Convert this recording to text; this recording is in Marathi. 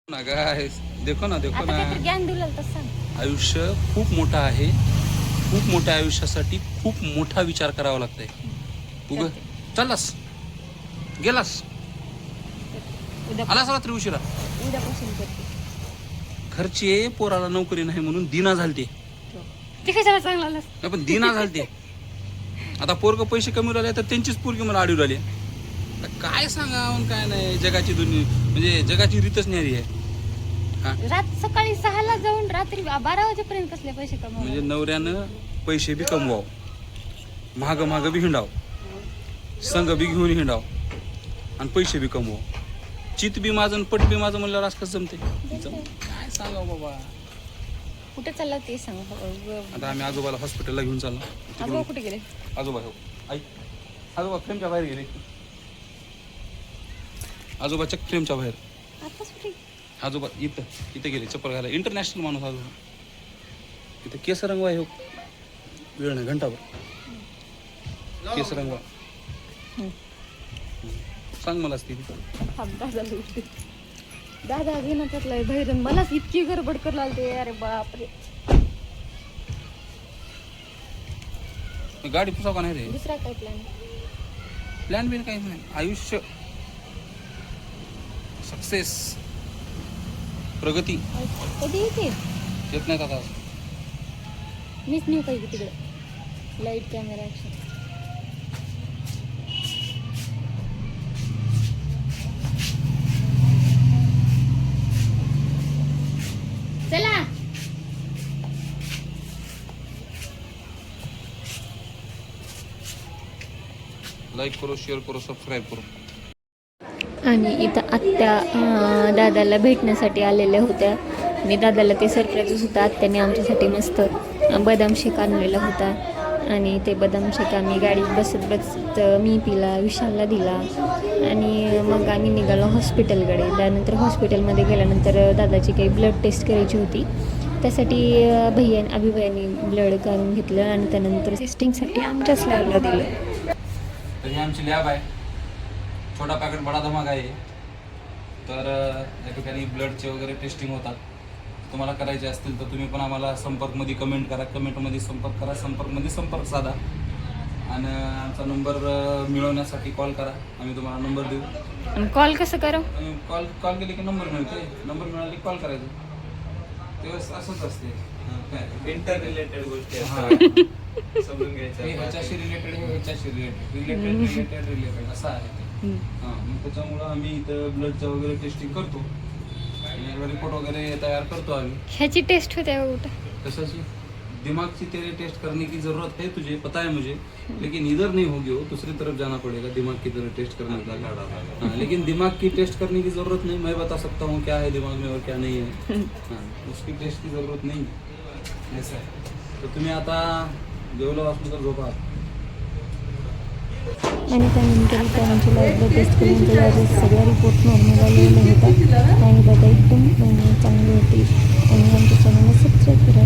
ना गाइस, देखो ना आता काहीतरी ज्ञान दिलं तर सांग. आयुष्य खूप मोठं आहे. खूप मोठ्या आयुष्यासाठी खूप मोठा विचार करावा लागतंय. तू चाललास, गेलास, उद्या आलास रात्री उशिरा. उद्यापासून करते. घरचे पोराला नोकरी नाही म्हणून दिना झालते. ते कशाला चांगला आलास? नाही पण दिना झालते. आता पोरग पैसे कमी राहिले तर त्यांचीच पोरगी मला आडू राहिली. आता काय सांगावं काय नाही, जगाची दुनिया म्हणजे जगाची रीतच न्यारी आहे. रात सकाळी 6ला जाऊन रात्री 12 वाजेपर्यंत कसले पैसे कमवले? म्हणजे नवऱ्यानं पैसे बी कमवाव, महाग महाग बी हिंडाव, संघ बी घेऊन हिंडाव आणि पैसे बी कमवाव. चित बी माझं पट बी माझं म्हणल्यावर आज कसं जमते? काय सांगाव बाबा. कुठे चालला ते सांग. आता आम्ही आजोबाला हॉस्पिटलला घेऊन चाललो. आजोबा कुठे गेले? आजोबा हो आई, आजोबा फ्रेमच्या बाहेर गेले. आजोबा चक फ्रेमच्या बाहेर. आताच कुठे? आजोबा इथं इथं गेले चप्पल घालायला. इंटरनॅशनल माणूस आजोबा. इथं केस रंगवा हो, वेळ नाही घंटाभर केस रंगवा. सांग मलाच ती. दादा घेणं त्यातला धैर्य मलाच इतकी गडबड करायला लागते. अरे बापरे. गाडी पुसाव का नाही रे? दुसरा काय प्लॅन? प्लॅन बिन काहीच नाही. आयुष्य, सक्सेस, प्रगती कधी येते? येत नाहीत आता. मीच नेऊ पाहिजे तिकडे. Light camera action. चला. लाईक करो, शेअर करो, सबस्क्राईब करो. आणि इथं आत्या दादाला भेटण्यासाठी आलेल्या होत्या. आणि दादाला ते सरप्राईजच होतं. आत्याने आमच्यासाठी मस्त बदाम शेक आणलेला होता. आणि ते बदाम शेक आम्ही गाडीत बसत बसत मी पिला, विशालला दिला. आणि मग आम्ही निघालो हॉस्पिटलकडे. त्यानंतर हॉस्पिटलमध्ये गेल्यानंतर दादाची काही ब्लड टेस्ट करायची होती. त्यासाठी अभिभयाने ब्लड काढून घेतलं आणि त्यानंतर टेस्टिंगसाठी आमच्याच लॅबला दिलं. तर ही आमची लॅब आहे. छोटा पॅकेट बडा धमाका आहे. तर या ठिकाणी ब्लडचे वगैरे टेस्टिंग होतात. तुम्हाला करायचे असतील तर तुम्ही पण आम्हाला संपर्कमध्ये कमेंट करा, कमेंटमध्ये संपर्क करा, संपर्कमध्ये संपर्क साधा. आणि आमचा नंबर मिळवण्यासाठी कॉल करा. आम्ही तुम्हाला नंबर देऊ. कॉल कसं करा? कॉल केले की नंबर मिळते. नंबर मिळाले की कॉल करायचं. तेव्हा असंच असते. इंटर रिलेटेड गोष्टी समजून घ्यायचं. ह्याच्याशी रिलेटेड हे ह्याच्याशी रिलेटेड असं आहे ते. मग त्याच्यामुळं आम्ही इथं ब्लडचं वगैरे टेस्टिंग करतो. रिपोर्ट वगैरे तयार करतो आम्ही. ह्याची टेस्ट होते कुठं? कशाची? दिमाग की तेरे टेस्ट करने की जरूरत है तुझे, पता है मुझे, लेकिन इधर नहीं होगी वो, दूसरी तरफ जाना पड़ेगा दिमाग की तरह टेस्ट करने का. लेकिन दिमाग की टेस्ट करने की जरूरत नहीं. मैं बता सकता हूँ क्या है दिमाग में और क्या नहीं है. उसकी टेस्ट की जरूरत नहीं ऐसा है. तर तुम्ही आता जेवलं वाचलं तर झोपा. आणि त्यानंतर त्यांची लाईव्ह टेस्ट केल्यानंतर सगळ्या रिपोर्ट नॉर्मल आलेले होता. आणि दादा एकदम चांगले होते. आणि आमच्या चॅनलला सबस्क्राईब करा.